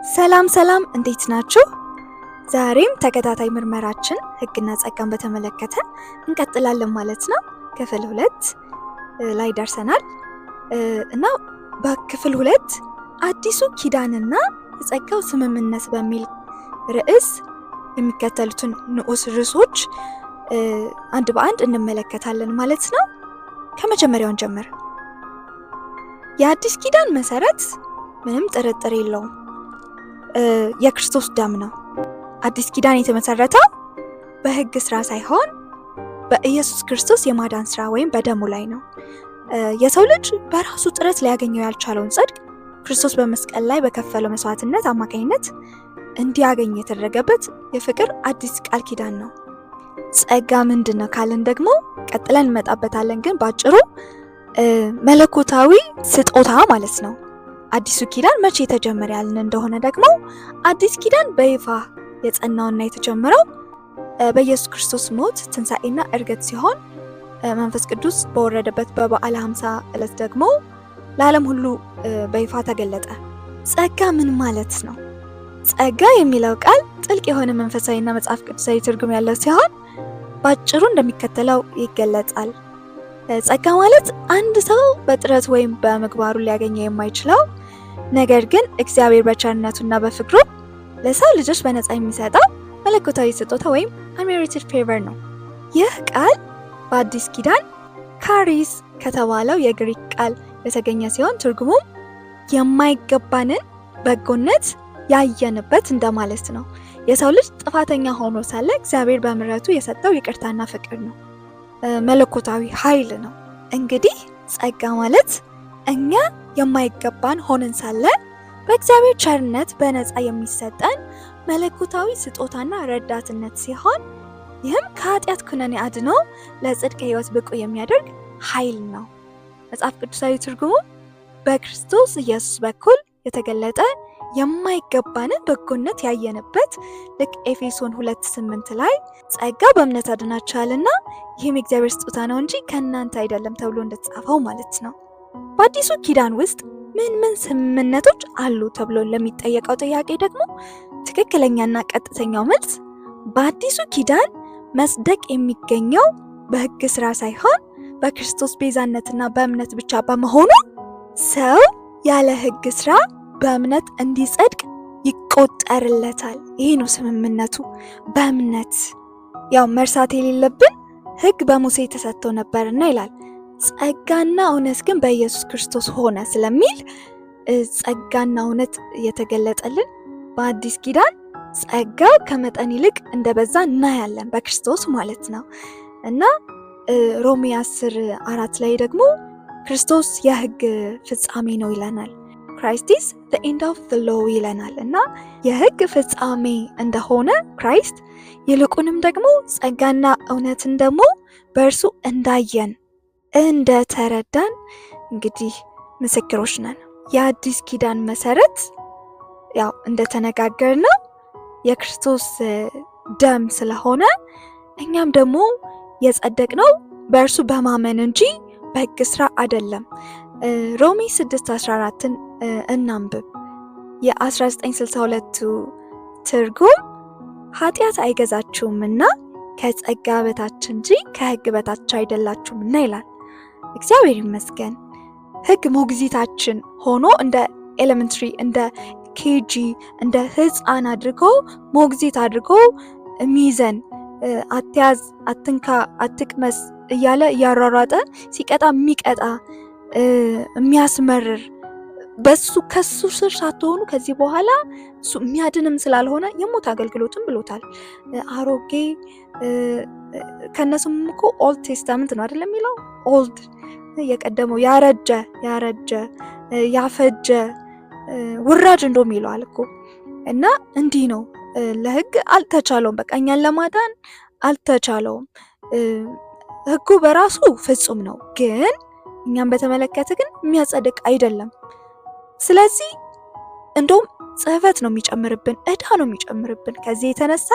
ሰላም ሰላም፣ እንዴት ናችሁ? ዛሬም ተከታታይ ምርመራችን ሕግና ጸጋን በተመለከተ እንቀጥላለን ማለት ነው። ክፍል 2 ላይ ደርሰናል እና በክፍል 2 አዲሱ ኪዳንና የጸጋው ስምምነት በሚል ርዕስ የሚከተሉትን ንዑስ ርዕሶች አንድ በአንድ እንመለከታለን ማለት ነው። ከመጀመሪያውን ጀምር። የአዲስ ኪዳን መሰረት ምንም ጥርጥር የለውም፣ የክርስቶስ ደም ነው። አዲስ ኪዳን የተመሰረተው በሕግ ስራ ሳይሆን በኢየሱስ ክርስቶስ የማዳን ስራ ወይም በደሙ ላይ ነው። የሰው ልጅ በራሱ ጥረት ሊያገኘው ያልቻለውን ጽድቅ ክርስቶስ በመስቀል ላይ በከፈለው መስዋዕትነት አማካኝነት እንዲያገኝ የተደረገበት የፍቅር አዲስ ቃል ኪዳን ነው። ጸጋ ምንድን ነው ካልን ደግሞ ቀጥለን እንመጣበታለን፣ ግን ባጭሩ መለኮታዊ ስጦታ ማለት ነው። አዲሱ ኪዳን መቼ የተጀመረ ያልን እንደሆነ ደግሞ አዲስ ኪዳን በይፋ የጸናውና የተጀመረው በኢየሱስ ክርስቶስ ሞት፣ ትንሣኤና እርገት ሲሆን መንፈስ ቅዱስ በወረደበት በበዓለ ሃምሳ ዕለት ደግሞ ለዓለም ሁሉ በይፋ ተገለጠ። ጸጋ ምን ማለት ነው? ጸጋ የሚለው ቃል ጥልቅ የሆነ መንፈሳዊና መጽሐፍ ቅዱሳዊ ትርጉም ያለው ሲሆን ባጭሩ እንደሚከተለው ይገለጻል። ጸጋ ማለት አንድ ሰው በጥረት ወይም በምግባሩ ሊያገኘው የማይችለው ነገር ግን እግዚአብሔር በቸርነቱና በፍቅሩ ለሰው ልጆች በነፃ የሚሰጠው መለኮታዊ ስጦታ ወይም unmerited favor ነው። ይህ ቃል በአዲስ ኪዳን ካሪስ ከተባለው የግሪክ ቃል የተገኘ ሲሆን ትርጉሙም የማይገባንን በጎነት ያየንበት እንደማለት ነው። የሰው ልጅ ጥፋተኛ ሆኖ ሳለ እግዚአብሔር በምሕረቱ የሰጠው ይቅርታና ፍቅር ነው። መለኮታዊ ኃይል ነው። እንግዲህ ጸጋ ማለት እኛ የማይገባን ሆነን ሳለ በእግዚአብሔር ቸርነት በነፃ የሚሰጠን መለኮታዊ ስጦታና ረዳትነት ሲሆን ይህም ከኃጢአት ኩነኔ አድኖ ለጽድቅ ሕይወት ብቁ የሚያደርግ ኃይል ነው። መጽሐፍ ቅዱሳዊ ትርጉሙ በክርስቶስ ኢየሱስ በኩል የተገለጠ የማይገባንን በጎነት ያየንበት፣ ልክ ኤፌሶን 2:8 ላይ ጸጋ በእምነት አድናችኋልና ይህም የእግዚአብሔር ስጦታ ነው እንጂ ከእናንተ አይደለም ተብሎ እንደተጻፈው ማለት ነው። በአዲሱ ኪዳን ውስጥ ምን ስምምነቶች አሉ ተብሎ ለሚጠየቀው ጥያቄ ደግሞ ትክክለኛና ቀጥተኛው መልስ በአዲሱ ኪዳን መጽደቅ የሚገኘው በሕግ ስራ ሳይሆን በክርስቶስ ቤዛነትና በእምነት ብቻ በመሆኑ ሰው ያለ ሕግ ስራ በእምነት እንዲጸድቅ ይቆጠርለታል። ይሄ ነው ስምምነቱ። በእምነት ያው መርሳት የሌለብን ሕግ በሙሴ ተሰጥቶ ነበርና ይላል፣ ጸጋና እውነት ግን በኢየሱስ ክርስቶስ ሆነ ስለሚል ጸጋና እውነት የተገለጠልን በአዲስ ኪዳን ጸጋው ከመጠን ይልቅ እንደበዛ እናያለን በክርስቶስ ማለት ነው። እና ሮሜ 10:4 ላይ ደግሞ ክርስቶስ የሕግ ፍጻሜ ነው ይለናል። ክራይስት ኢዝ ዘ ኤንድ ኦፍ ዘ ሎው ይለናል። እና የሕግ ፍጻሜ እንደሆነ ክራይስት ይልቁንም ደግሞ ጸጋና እውነትን ደግሞ በእርሱ እንዳየን እንደተረዳን እንግዲህ ምስክሮች ነን። የአዲስ ኪዳን መሰረት ያው እንደተነጋገርነው የክርስቶስ ደም ስለሆነ እኛም ደግሞ የጸደቅነው በእርሱ በማመን እንጂ በሕግ ስራ አይደለም። ሮሜ 6:14 እናንብብ። የ1962 ትርጉም ኃጢአት አይገዛችሁምና ከጸጋ በታች እንጂ ከሕግ በታች አይደላችሁምና ይላል። እግዚአብሔር ይመስገን። ሕግ ሞግዚታችን ሆኖ እንደ ኤሌመንትሪ እንደ ኬጂ እንደ ሕፃን አድርጎ ሞግዚት አድርጎ ሚዘን አትያዝ፣ አትንካ፣ አትቅመስ እያለ እያሯሯጠ ሲቀጣ የሚቀጣ የሚያስመርር በሱ ከሱ ስር ሳትሆኑ ከዚህ በኋላ እሱ የሚያድንም ስላልሆነ የሞት አገልግሎትም ብሎታል። አሮጌ ከነሱም እኮ ኦልድ ቴስታመንት ነው አይደለም የሚለው፣ ኦልድ የቀደመው ያረጀ ያፈጀ ውራጅ እንደውም ይለዋል እኮ። እና እንዲህ ነው ለሕግ አልተቻለውም፣ በቃ እኛን ለማዳን አልተቻለውም። ሕጉ በራሱ ፍጹም ነው፣ ግን እኛም በተመለከተ ግን የሚያጸድቅ አይደለም። ስለዚህ እንደውም ጽሕፈት ነው የሚጨምርብን፣ ዕዳ ነው የሚጨምርብን። ከዚህ የተነሳ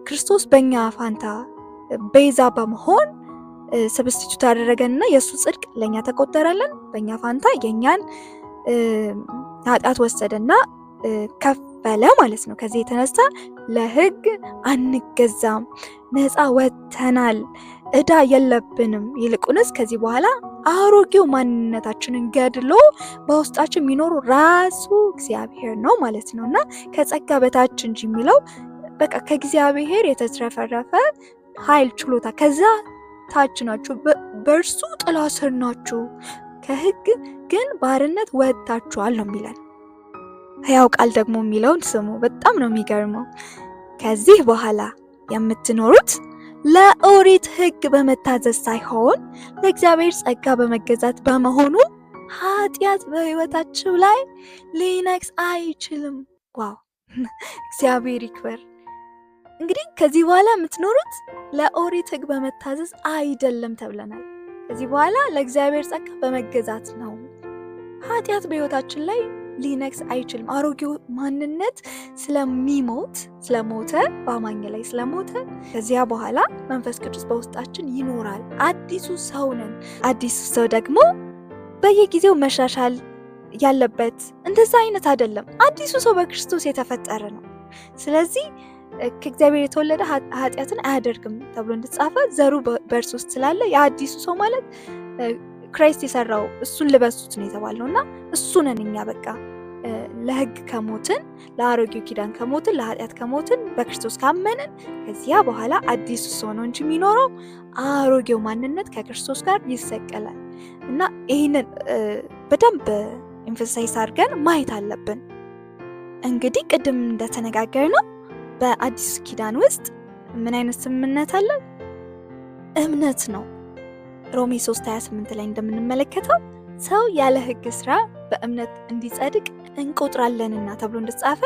ክርስቶስ በእኛ ፋንታ ቤዛ በመሆን ሰብስቲቱት አደረገንና የእሱ ጽድቅ ለእኛ ተቆጠረልን። በእኛ ፋንታ የእኛን ኃጢአት ወሰደና ከፈለ ማለት ነው። ከዚህ የተነሳ ለሕግ አንገዛም፣ ነፃ ወጥተናል፣ ዕዳ የለብንም። ይልቁንስ ከዚህ በኋላ አሮጌው ማንነታችንን ገድሎ በውስጣችን የሚኖሩ ራሱ እግዚአብሔር ነው ማለት ነው እና ከጸጋ በታች እንጂ የሚለው በቃ ከእግዚአብሔር የተትረፈረፈ ኃይል ችሎታ ከዛ ታች ናችሁ፣ በእርሱ ጥላ ስር ናችሁ፣ ከሕግ ግን ባርነት ወጥታችኋል ነው የሚለን። ሕያው ቃል ደግሞ የሚለውን ስሙ፣ በጣም ነው የሚገርመው። ከዚህ በኋላ የምትኖሩት ለኦሪት ሕግ በመታዘዝ ሳይሆን ለእግዚአብሔር ጸጋ በመገዛት በመሆኑ ኃጢአት በሕይወታችሁ ላይ ሊነግስ አይችልም። ዋው! እግዚአብሔር ይክበር። እንግዲህ ከዚህ በኋላ የምትኖሩት ለኦሪት ሕግ በመታዘዝ አይደለም ተብለናል። ከዚህ በኋላ ለእግዚአብሔር ጸጋ በመገዛት ነው። ኃጢአት በሕይወታችን ላይ ሊነግስ አይችልም። አሮጌው ማንነት ስለሞተ በአማኝ ላይ ስለሞተ ከዚያ በኋላ መንፈስ ቅዱስ በውስጣችን ይኖራል። አዲሱ ሰው ነን። አዲሱ ሰው ደግሞ በየጊዜው መሻሻል ያለበት እንደዛ አይነት አይደለም። አዲሱ ሰው በክርስቶስ የተፈጠረ ነው። ስለዚህ ከእግዚአብሔር የተወለደ ኃጢአትን አያደርግም ተብሎ እንደተጻፈ ዘሩ በእርሱ ውስጥ ስላለ የአዲሱ ሰው ማለት ክራይስት የሰራው እሱን ልበሱት ነው የተባለው እና እሱ ነን እኛ። በቃ ለሕግ ከሞትን፣ ለአሮጌው ኪዳን ከሞትን፣ ለኃጢአት ከሞትን በክርስቶስ ካመንን ከዚያ በኋላ አዲሱ ሰው ነው እንጂ የሚኖረው አሮጌው ማንነት ከክርስቶስ ጋር ይሰቀላል እና ይህንን በደንብ ኤምፋሳይዝ አድርገን ማየት አለብን። እንግዲህ ቅድም እንደተነጋገርነው በአዲሱ ኪዳን ውስጥ ምን አይነት ስምምነት አለ? እምነት ነው። ሮሜ 3:28 ላይ እንደምንመለከተው ሰው ያለ ሕግ ስራ በእምነት እንዲጸድቅ እንቆጥራለንና ተብሎ እንደተጻፈ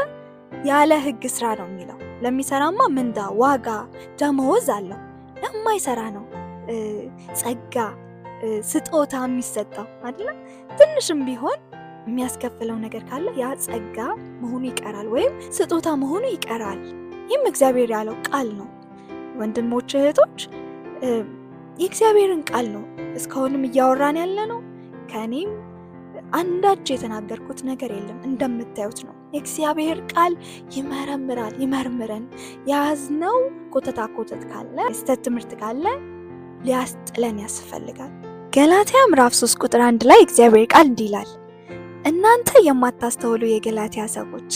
ያለ ሕግ ስራ ነው የሚለው። ለሚሰራማ ምንዳ፣ ዋጋ፣ ደመወዝ አለው። ለማይሰራ ነው ጸጋ፣ ስጦታ የሚሰጠው አይደለ? ትንሽም ቢሆን የሚያስከፍለው ነገር ካለ ያ ጸጋ መሆኑ ይቀራል ወይም ስጦታ መሆኑ ይቀራል። ይህም እግዚአብሔር ያለው ቃል ነው። ወንድሞች እህቶች፣ የእግዚአብሔርን ቃል ነው እስካሁንም እያወራን ያለ ነው። ከእኔም አንዳች የተናገርኩት ነገር የለም፣ እንደምታዩት ነው። የእግዚአብሔር ቃል ይመረምራል፣ ይመርምረን። የያዝነው ኮተታ ኮተት ካለ፣ የስተት ትምህርት ካለ ሊያስጥለን ያስፈልጋል። ገላትያ ምዕራፍ 3 ቁጥር 1 ላይ እግዚአብሔር ቃል እንዲህ ይላል፣ እናንተ የማታስተውሉ የገላትያ ሰዎች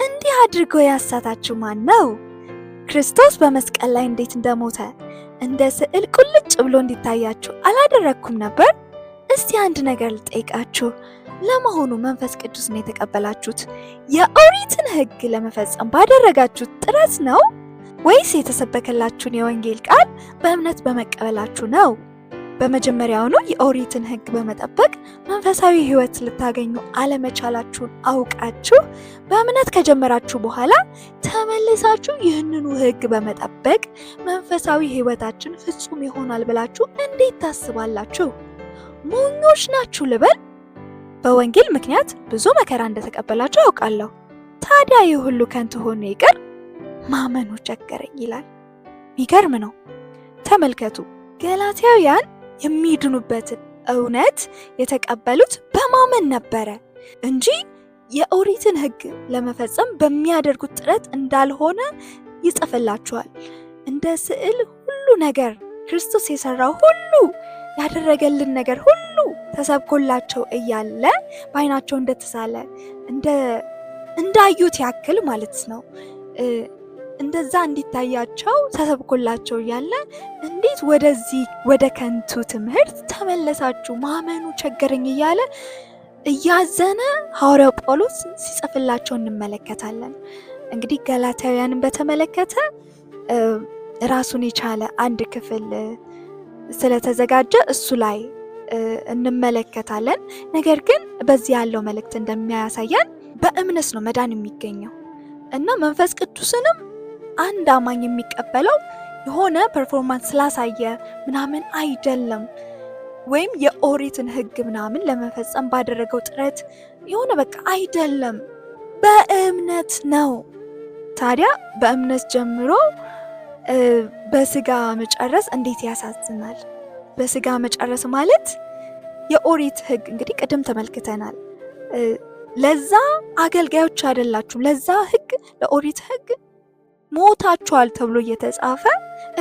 እንዲህ አድርጎ ያሳታችሁ ማን ነው? ክርስቶስ በመስቀል ላይ እንዴት እንደሞተ እንደ ስዕል ቁልጭ ብሎ እንዲታያችሁ አላደረግኩም ነበር? እስቲ አንድ ነገር ልጠይቃችሁ። ለመሆኑ መንፈስ ቅዱስን የተቀበላችሁት የኦሪትን ሕግ ለመፈጸም ባደረጋችሁት ጥረት ነው ወይስ የተሰበከላችሁን የወንጌል ቃል በእምነት በመቀበላችሁ ነው? በመጀመሪያውኑ የኦሪትን ሕግ በመጠበቅ መንፈሳዊ ሕይወት ልታገኙ አለመቻላችሁን አውቃችሁ በእምነት ከጀመራችሁ በኋላ ተመልሳችሁ ይህንኑ ሕግ በመጠበቅ መንፈሳዊ ሕይወታችን ፍጹም ይሆናል ብላችሁ እንዴት ታስባላችሁ? ሞኞች ናችሁ ልበል? በወንጌል ምክንያት ብዙ መከራ እንደተቀበላችሁ አውቃለሁ። ታዲያ ይህ ሁሉ ከንቱ ሆኖ ይቅር? ማመኑ ቸገረኝ ይላል። ሚገርም ነው። ተመልከቱ፣ ገላትያውያን የሚድኑበትን እውነት የተቀበሉት በማመን ነበረ እንጂ የኦሪትን ሕግ ለመፈጸም በሚያደርጉት ጥረት እንዳልሆነ ይጽፍላቸዋል። እንደ ስዕል ሁሉ ነገር ክርስቶስ የሰራው ሁሉ ያደረገልን ነገር ሁሉ ተሰብኮላቸው እያለ በዓይናቸው እንደተሳለ እንዳዩት ያክል ማለት ነው። እንደዛ እንዲታያቸው ተሰብኮላቸው እያለ እንዴት ወደዚህ ወደ ከንቱ ትምህርት ተመለሳችሁ? ማመኑ ቸገረኝ እያለ እያዘነ ሐዋርያው ጳውሎስ ሲጽፍላቸው እንመለከታለን። እንግዲህ ገላትያውያንን በተመለከተ ራሱን የቻለ አንድ ክፍል ስለተዘጋጀ እሱ ላይ እንመለከታለን። ነገር ግን በዚህ ያለው መልእክት እንደሚያሳየን በእምነት ነው መዳን የሚገኘው እና መንፈስ ቅዱስንም አንድ አማኝ የሚቀበለው የሆነ ፐርፎርማንስ ስላሳየ ምናምን አይደለም፣ ወይም የኦሪትን ሕግ ምናምን ለመፈጸም ባደረገው ጥረት የሆነ በቃ አይደለም፣ በእምነት ነው። ታዲያ በእምነት ጀምሮ በስጋ መጨረስ እንዴት ያሳዝናል! በስጋ መጨረስ ማለት የኦሪት ሕግ እንግዲህ ቅድም ተመልክተናል። ለዛ አገልጋዮች አይደላችሁም፣ ለዛ ሕግ ለኦሪት ሕግ ሞታችኋል ተብሎ እየተጻፈ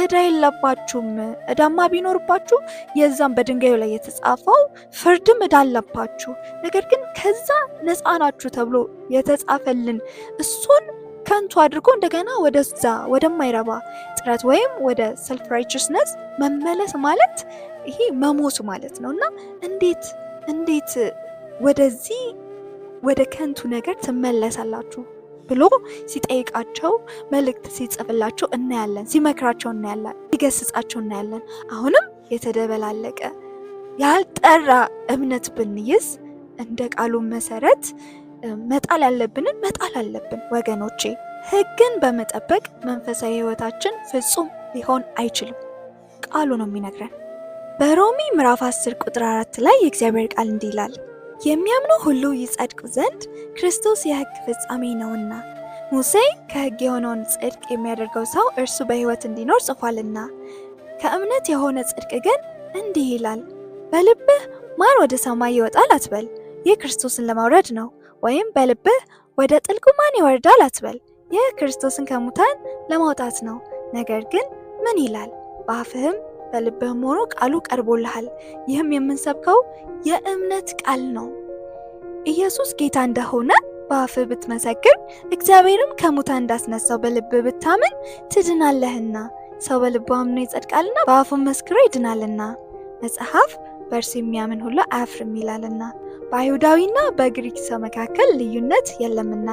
ዕዳ የለባችሁም። ዕዳማ ቢኖርባችሁ የዛም በድንጋዩ ላይ የተጻፈው ፍርድም ዕዳ አለባችሁ። ነገር ግን ከዛ ነፃ ናችሁ ተብሎ የተጻፈልን እሱን ከንቱ አድርጎ እንደገና ወደዛ ወደማይረባ ጥረት ወይም ወደ ሰልፍ ራይቸስነስ መመለስ ማለት ይሄ መሞት ማለት ነው። እና እንዴት ወደዚህ ወደ ከንቱ ነገር ትመለሳላችሁ ብሎ ሲጠይቃቸው መልእክት ሲጽፍላቸው እናያለን። ሲመክራቸው እናያለን። ሲገስጻቸው እናያለን። አሁንም የተደበላለቀ ያልጠራ እምነት ብንይዝ እንደ ቃሉ መሰረት መጣል ያለብንን መጣል አለብን ወገኖቼ። ሕግን በመጠበቅ መንፈሳዊ ሕይወታችን ፍጹም ሊሆን አይችልም። ቃሉ ነው የሚነግረን። በሮሚ ምዕራፍ 10 ቁጥር 4 ላይ የእግዚአብሔር ቃል እንዲህ ይላል፣ የሚያምኑ ሁሉ ይጸድቁ ዘንድ ክርስቶስ የሕግ ፍጻሜ ነውና፣ ሙሴ ከሕግ የሆነውን ጽድቅ የሚያደርገው ሰው እርሱ በሕይወት እንዲኖር ጽፏልና። ከእምነት የሆነ ጽድቅ ግን እንዲህ ይላል፣ በልብህ ማር ወደ ሰማይ ይወጣል አትበል፣ ይህ ክርስቶስን ለማውረድ ነው። ወይም በልብህ ወደ ጥልቁ ማን ይወርዳል አትበል፣ ይህ ክርስቶስን ከሙታን ለማውጣት ነው። ነገር ግን ምን ይላል? በአፍህም በልብህም ሆኖ ቃሉ ቀርቦልሃል። ይህም የምንሰብከው የእምነት ቃል ነው። ኢየሱስ ጌታ እንደሆነ በአፍህ ብትመሰክር፣ እግዚአብሔርም ከሙታን እንዳስነሳው በልብህ ብታምን ትድናለህና። ሰው በልቡ አምኖ ይጸድቃልና በአፉም መስክሮ ይድናልና። መጽሐፍ በእርሱ የሚያምን ሁሉ አያፍርም ይላልና። በአይሁዳዊና በግሪክ ሰው መካከል ልዩነት የለምና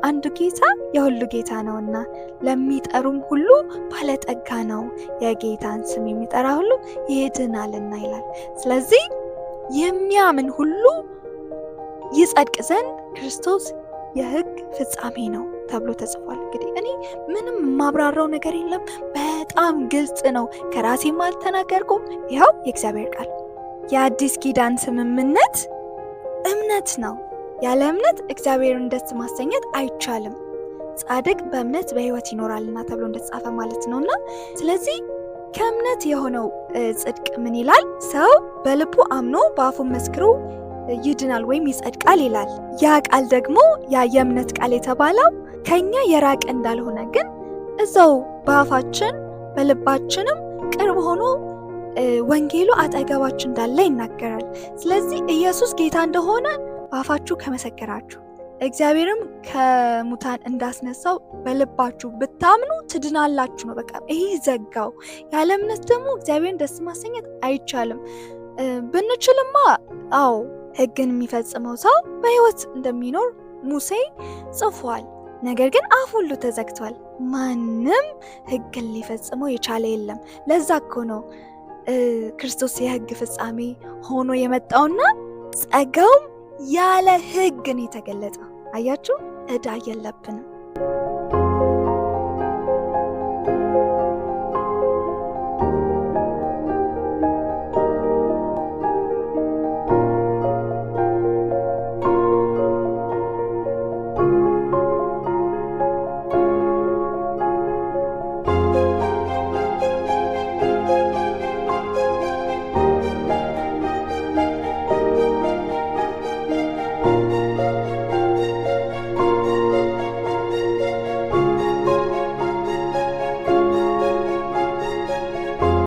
አንዱ ጌታ የሁሉ ጌታ ነውና፣ ለሚጠሩም ሁሉ ባለጠጋ ነው፣ የጌታን ስም የሚጠራ ሁሉ ይድናልና ይላል። ስለዚህ የሚያምን ሁሉ ይጸድቅ ዘንድ ክርስቶስ የሕግ ፍጻሜ ነው ተብሎ ተጽፏል። እንግዲህ እኔ ምንም ማብራራው ነገር የለም፣ በጣም ግልጽ ነው። ከራሴም አልተናገርኩም። ይኸው የእግዚአብሔር ቃል። የአዲስ ኪዳን ስምምነት እምነት ነው። ያለ እምነት እግዚአብሔርን ደስ ማሰኘት አይቻልም። ጻድቅ በእምነት በሕይወት ይኖራልና ተብሎ እንደተጻፈ ማለት ነውና፣ ስለዚህ ከእምነት የሆነው ጽድቅ ምን ይላል? ሰው በልቡ አምኖ በአፉ መስክሮ ይድናል ወይም ይጸድቃል ይላል። ያ ቃል ደግሞ ያ የእምነት ቃል የተባለው ከኛ የራቀ እንዳልሆነ ግን እዛው በአፋችን በልባችንም ቅርብ ሆኖ ወንጌሉ አጠገባችን እንዳለ ይናገራል። ስለዚህ ኢየሱስ ጌታ እንደሆነ በአፋችሁ ከመሰከራችሁ፣ እግዚአብሔርም ከሙታን እንዳስነሳው በልባችሁ ብታምኑ ትድናላችሁ ነው። በቃ ይሄ ዘጋው። ያለ እምነት ደግሞ እግዚአብሔርን ደስ ማሰኘት አይቻልም። ብንችልማ አዎ ሕግን የሚፈጽመው ሰው በሕይወት እንደሚኖር ሙሴ ጽፏል። ነገር ግን አፍ ሁሉ ተዘግቷል። ማንም ሕግን ሊፈጽመው የቻለ የለም። ለዛ እኮ ነው ክርስቶስ የሕግ ፍጻሜ ሆኖ የመጣውና ጸጋውም ያለ ሕግን የተገለጠ። አያችሁ፣ ዕዳ የለብንም።